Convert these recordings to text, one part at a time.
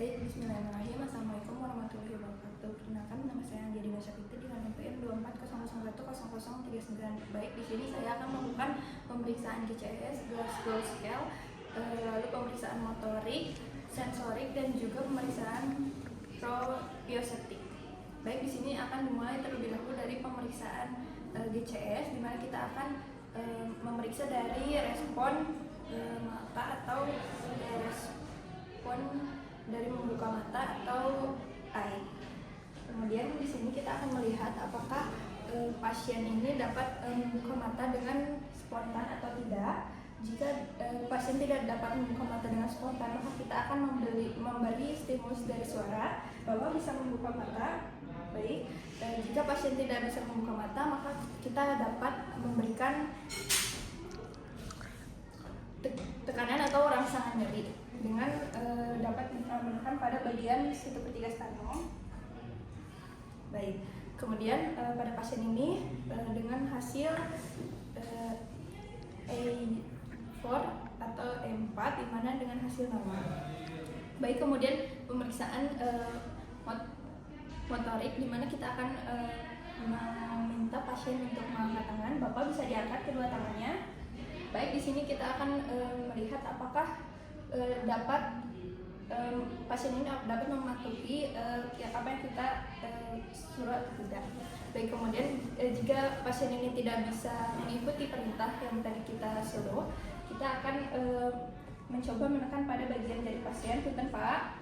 Baik, bismillahirrahmanirrahim. Assalamualaikum warahmatullahi wabarakatuh. Perkenalkan, nama saya Anjali Masya Fitri dengan NPM 2400100039. Baik, di sini saya akan melakukan pemeriksaan GCS, Glasgow Scale, lalu pemeriksaan motorik, sensorik, dan juga pemeriksaan proprioceptif. Baik, di sini akan dimulai terlebih dahulu dari pemeriksaan GCS, di mana kita akan memeriksa dari respon mata atau respon dari membuka mata atau eye. Kemudian di sini kita akan melihat apakah pasien ini dapat membuka mata dengan spontan atau tidak. Jika pasien tidak dapat membuka mata dengan spontan, maka kita akan memberi stimulus dari suara bahwa bisa membuka mata. Baik, jika pasien tidak bisa membuka mata, maka kita dapat memberikan tekanan atau rangsangan nyeri dengan dapat menekan pada bagian situ ketiga sternum. Baik, kemudian pada pasien ini dengan hasil A4 atau A4 di mana dengan hasil normal. Baik, kemudian pemeriksaan motorik di mana kita akan meminta pasien untuk mengangkat tangan. Bapak bisa diangkat kedua tangannya. Baik, di sini kita akan melihat apakah pasien ini dapat mematuhi apa yang kita suruh atau tidak. Baik, kemudian jika pasien ini tidak bisa mengikuti perintah yang tadi kita suruh, kita akan mencoba menekan pada bagian jari pasien. Punten Pak,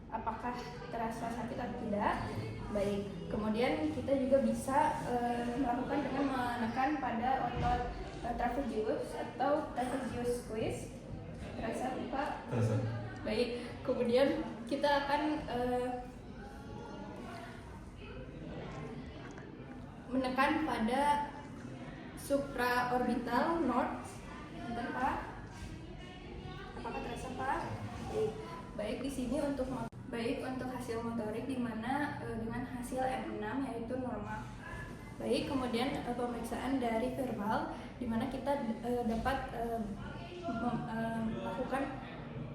apakah terasa sakit atau tidak? Baik, kemudian kita juga bisa melakukan dengan menekan pada otot trapezius atau trapezius squeeze. Terasa Pak? Terasa. Baik, kemudian kita akan menekan pada supraorbital north. Bentar Pak, apakah terasa Pak? Baik, di sini untuk hasil motorik di mana dengan hasil M6 yaitu normal. Baik, kemudian pemeriksaan dari verbal di mana kita dapat melakukan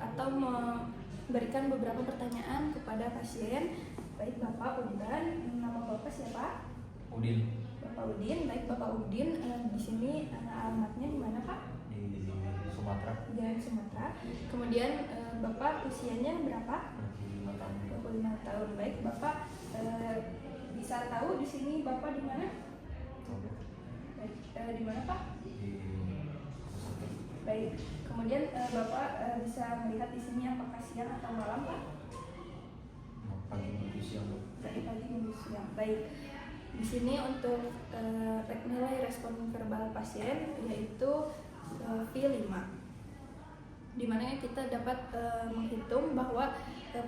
atau memberikan beberapa pertanyaan kepada pasien. Baik, Bapak Udin, nama Bapak siapa? Udin. Bapak Udin. Baik, Bapak Udin, di sini alamatnya di mana Pak? Di Sumatera. Di Sumatera. Kemudian Bapak usianya berapa? 25 tahun. 25 tahun. Baik, Bapak bisa tahu di sini Bapak di mana? Baik, di mana Pak? Baik, kemudian Bapak bisa melihat di sini apakah siang atau malam Pak? Pagi menuju siang. Baik, pagi menuju siang. Baik, di sini untuk nilai respon verbal pasien yaitu V5, di mana kita dapat menghitung bahwa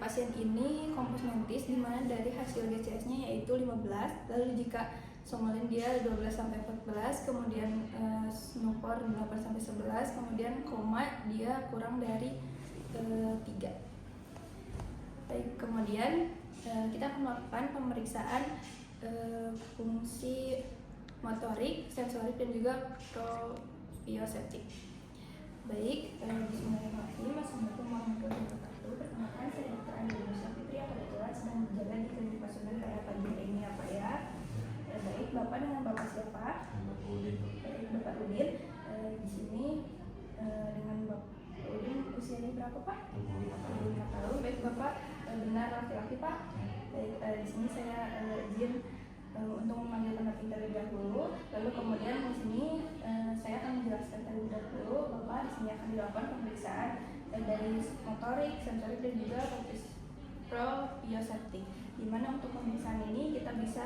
pasien ini kompos mentis di mana dari hasil GCS-nya yaitu 15. Lalu jika somnolin dia 12 sampai 14, kemudian snupor 8 sampai 11, kemudian koma dia kurang dari 3. Baik, kemudian kita akan melakukan pemeriksaan fungsi motorik, sensorik, dan juga proprioceptif. Baik, bismillahirrahmanirrahim. Assalamualaikum warahmatullahi wabarakatuh. Perkenalkan, saya Dr. Anjali Masya Fitri yang kebetulan sedang berjaga di klinik Pasundan kayak pagi ini ya Pak ya. Baik, Bapak dengan Bapak siapa? Bapak Udin. Baik, Bapak Udin. Di sini dengan Bapak Udin usianya berapa Pak? 25 tahun. Baik, Bapak benar laki-laki Pak? Baik, di sini saya izin untuk memanggil penamping terlebih dahulu. Lalu kemudian di sini saya akan menjelaskan terlebih dahulu. Bapak di sini akan dilakukan pemeriksaan dari motorik, sensorik, dan juga proprioceptif. Di mana untuk pemeriksaan ini kita bisa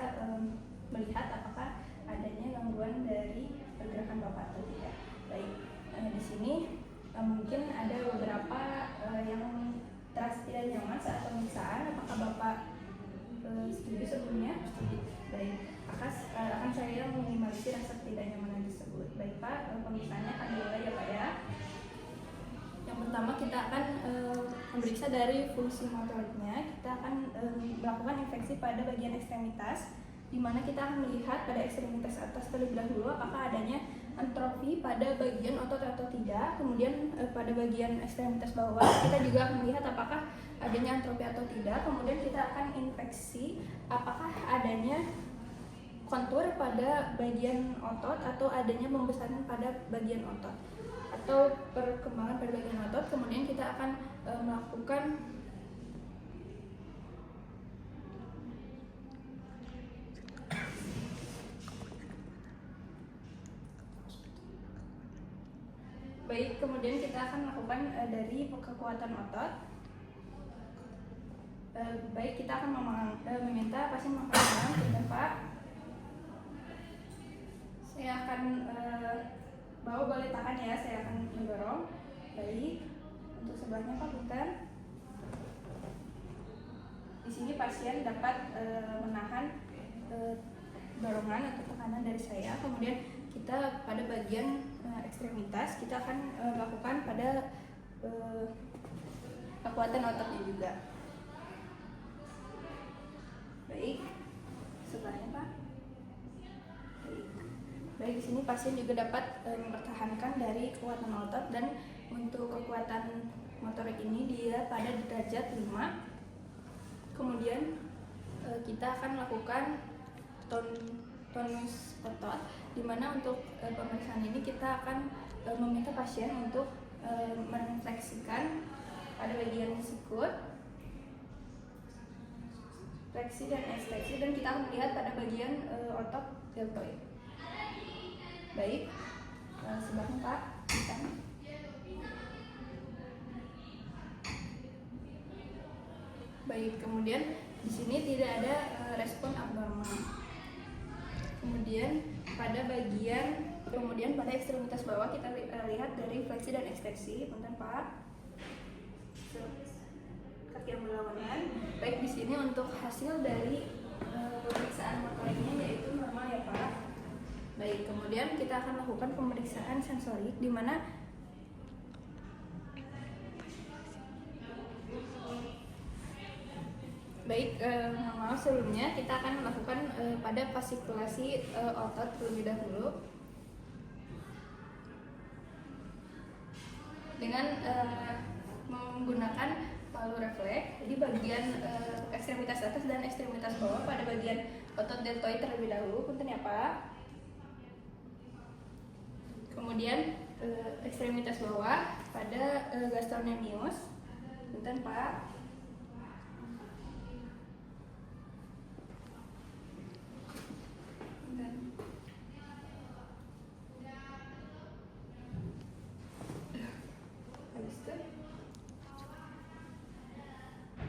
melihat apakah adanya gangguan dari pergerakan Bapak atau tidak. Baik, di sini mungkin ada beberapa yang terasa tidak nyaman saat pemeriksaan. Apakah Bapak setuju sebelumnya? Baik, akan saya meminimalisir rasa tidak nyamanan tersebut. Baik Pak, pemeriksaannya akan dimulai ya Pak ya. Yang pertama kita akan memeriksa dari fungsi motoriknya. Kita akan melakukan infeksi pada bagian ekstremitas, di mana kita akan melihat pada ekstremitas atas terlebih dahulu apakah adanya antropi pada bagian otot atau tidak. Kemudian pada bagian ekstremitas bawah kita juga akan melihat apakah adanya antropi atau tidak. Kemudian kita akan inspeksi apakah adanya kontur pada bagian otot atau adanya pembesaran pada bagian otot atau perkembangan pada bagian otot. Kemudian kita akan melakukan kemudian kita akan melakukan dari kekuatan otot. Kita akan meminta pasien menghadap dengan Pak. Saya akan bawa boleh tangan ya, saya akan mendorong. Baik, untuk sebelahnya Pak, bukan. Di sini pasien dapat menahan dorongan atau tekanan dari saya. Kemudian kita pada bagian ekstremitas kita akan melakukan pada kekuatan ototnya juga. Baik, sebelahnya Pak. Baik, di sini pasien juga dapat mempertahankan dari kekuatan otot, dan untuk kekuatan motorik ini dia pada derajat 5. Kemudian kita akan melakukan tonus otot, di mana untuk pemeriksaan ini kita akan meminta pasien untuk merefleksikan pada bagian sikut, fleksi dan ekstensi, dan kita akan melihat pada bagian otot deltoid. Baik, sebelahnya Pak. Baik, kemudian di sini tidak ada respon abnormal. Kemudian pada ekstremitas bawah kita lihat dari fleksi dan ekstensi. Bentar Pak. Kaki yang berlawanan. Baik, di sini untuk hasil dari pemeriksaan motoriknya yaitu normal ya Pak. Baik, kemudian kita akan lakukan pemeriksaan sensorik, di mana maaf, sebelumnya kita akan melakukan pada fasikulasi otot terlebih dahulu dengan menggunakan palu refleks. Jadi bagian ekstremitas atas dan ekstremitas bawah pada bagian otot deltoid terlebih dahulu, punten ya Pak. Kemudian ekstremitas bawah pada gastrocnemius, punten Pak.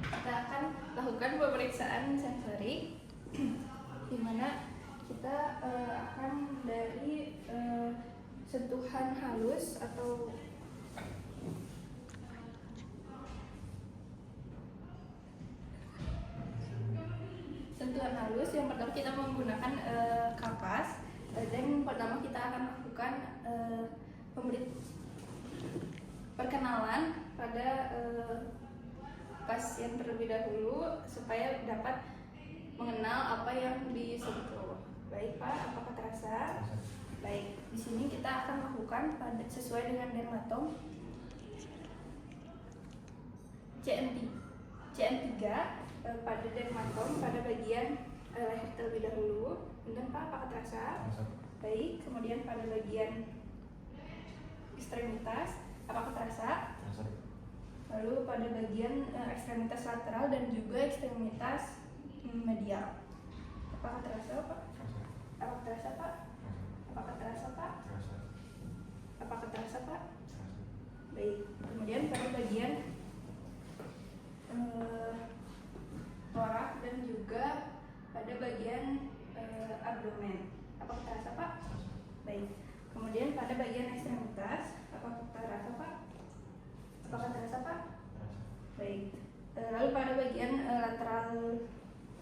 Kita akan lakukan pemeriksaan sensorik, di mana kita akan dari sentuhan halus atau sentuhan halus. Yang pertama kita menggunakan kapas, dan pertama kita akan melakukan perkenalan pada pasien terlebih dahulu supaya dapat mengenal apa yang disentuh. Baik Pak, apakah terasa? Baik, di sini kita akan melakukan sesuai dengan dermatom CM3 pada dermatom pada bagian leher terlebih dahulu. Bentar Pak, apakah terasa? Baik, kemudian pada bagian ekstremitas, apakah terasa? Lalu pada bagian ekstremitas lateral dan juga ekstremitas medial, apakah terasa Pak? Apakah terasa Pak? Apakah terasa Pak? Apakah terasa Pak? Baik, kemudian pada bagian torak dan juga pada bagian abdomen, apakah terasa Pak? Baik, kemudian pada bagian ekstremitas, apakah terasa Pak? Apakah terasa Pak? Baik, lalu pada bagian lateral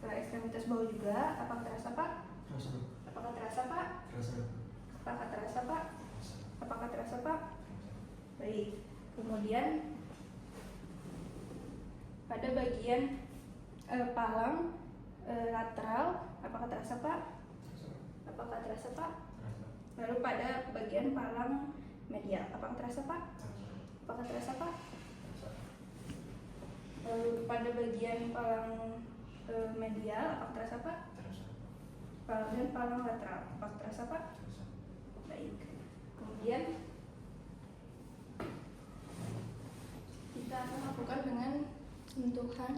ekstremitas bawah juga, apakah terasa Pak? Apakah terasa Pak? Apakah terasa Pak? Apakah terasa Pak? Baik, kemudian pada bagian palang lateral, apakah terasa Pak? Apakah terasa Pak? Lalu pada bagian palang medial, apakah terasa Pak? Apakah terasa Pak? Lalu pada bagian palang medial, apakah terasa Pak? Dan palang lateral, apakah terasa Pak? Baik. Kemudian kita akan lakukan dengan sentuhan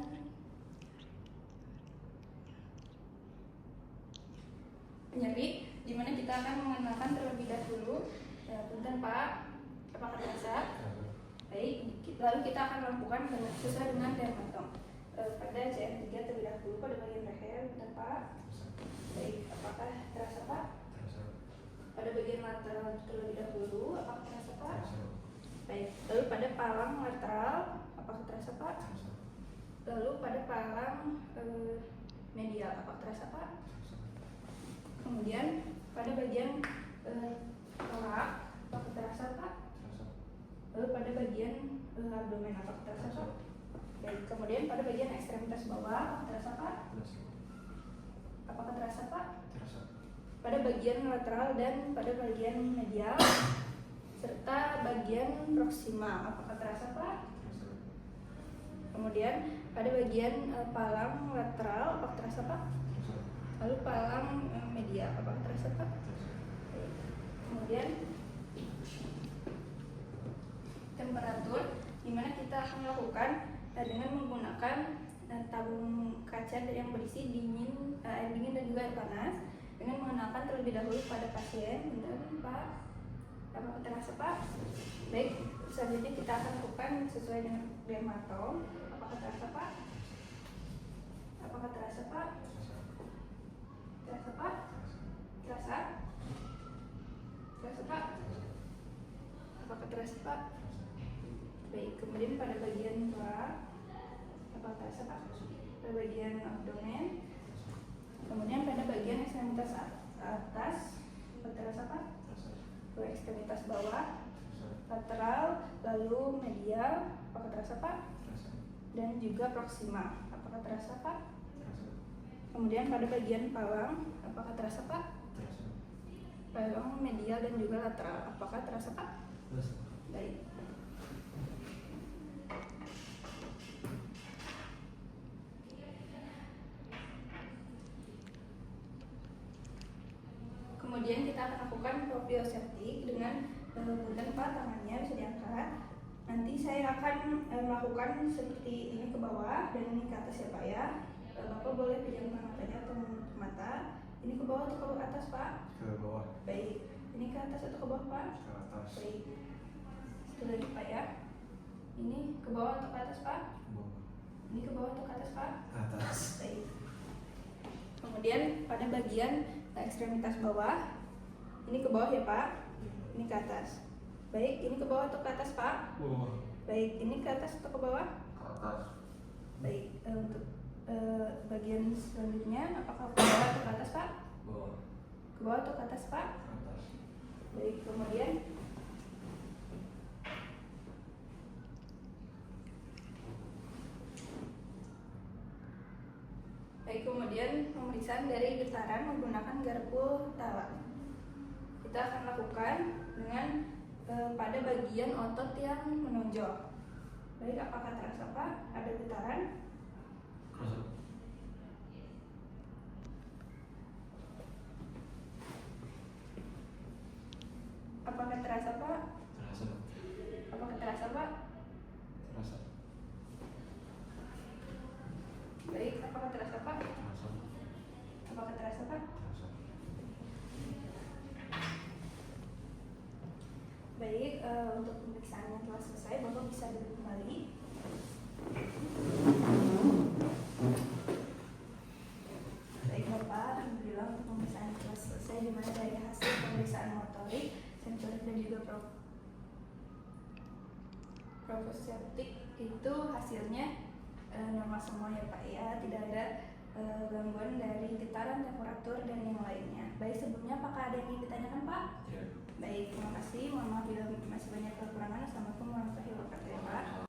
penyeri, di mana kita akan mengenalkan terlebih dahulu. Punten Pak, apakah terasa? Baik, lalu kita akan lakukan sesuai dengan dermatome. Pada CM3 terlebih dahulu pada bagian leher, punten Pak. Baik, apakah terasa Pak? Pada bagian lateral terlebih dahulu, apakah terasa Pak? Baik, lalu pada palang lateral, apakah terasa Pak? Lalu pada palang medial, apakah terasa Pak? Kemudian pada bagian torak, apakah terasa Pak? Lalu pada bagian abdomen, apakah terasa Pak? Baik, kemudian pada bagian ekstremitas bawah, apakah terasa Pak? Apakah terasa Pak? Pada bagian lateral dan pada bagian medial serta bagian proksima, apakah terasa Pak? Kemudian pada bagian palang lateral, apakah terasa Pak? Lalu palang medial, apakah terasa Pak? Kemudian temperatur, di mana kita akan melakukan dengan menggunakan tabung kaca yang berisi air dingin dan juga air panas, dengan mengenalkan terlebih dahulu pada pasien. Benar Pak? Apakah terasa Pak? Baik, selanjutnya kita akan lakukan sesuai dengan dermatome. Apakah terasa Pak? Apakah terasa Pak? Terasa Pak? Terasa? Terasa Pak? Apakah terasa Pak? Baik, kemudian pada bagian torak, apakah terasa Pak? Pada bagian abdomen, kemudian pada bagian ekstremitas atas, apakah terasa Pak? Lalu ekstremitas bawah, lateral, lalu medial, apakah terasa Pak? Dan juga proksima, apakah terasa Pak? Kemudian pada bagian palang, apakah terasa Pak? Palang medial dan juga lateral, apakah terasa Pak? Baik. Kemudian kita akan lakukan proprioseptik dengan punten Pak, tangannya bisa diangkat. Nanti saya akan melakukan seperti ini ke bawah dan ini ke atas ya Pak ya. Bapak boleh pejamkan matanya atau menutup mata. Ini ke bawah atau ke atas Pak? Ke bawah. Baik. Ini ke atas atau ke bawah Pak? Ke atas. Baik. Satu lagi Pak ya. Ini ke bawah atau ke atas Pak? Ke bawah. Ini ke bawah atau ke atas Pak? Ke atas. Baik. Kemudian pada bagian ekstremitas bawah, ini ke bawah ya Pak, ini ke atas. Baik, ini ke bawah atau ke atas Pak? Bawah. Baik, ini ke atas atau ke bawah? Ke atas. Baik, untuk bagian selanjutnya, apakah ke bawah atau ke atas Pak? Bawah. Ke bawah atau ke atas Pak? Ke atas. Baik, kemudian pemeriksaan dari getaran menggunakan garpu talam. Kita akan lakukan dengan pada bagian otot yang menonjol. Baik, apakah terasa Pak? Ada getaran? Terasa. Apakah terasa Pak? Terasa. Apakah terasa Pak? Terasa. Baik, apakah terasa Pak? Terasa. Apakah terasa Pak? Terasa. Baik, untuk pemeriksaannya telah selesai, Bapak bisa duduk kembali. Baik Bapak, alhamdulillah untuk pemeriksaan telah selesai, di mana dari hasil pemeriksaan motorik, sensorik dan juga proprioseptik itu hasilnya normal semua ya Pak ya, tidak ada gangguan dari getaran, temperatur dan yang lainnya. Baik, sebelumnya apakah ada yang ingin ditanyakan Pak? Tidak. Baik, terima kasih. Mohon maaf bila masih banyak kekurangan. Assalamualaikum warahmatullahi wabarakatuh ya Pak.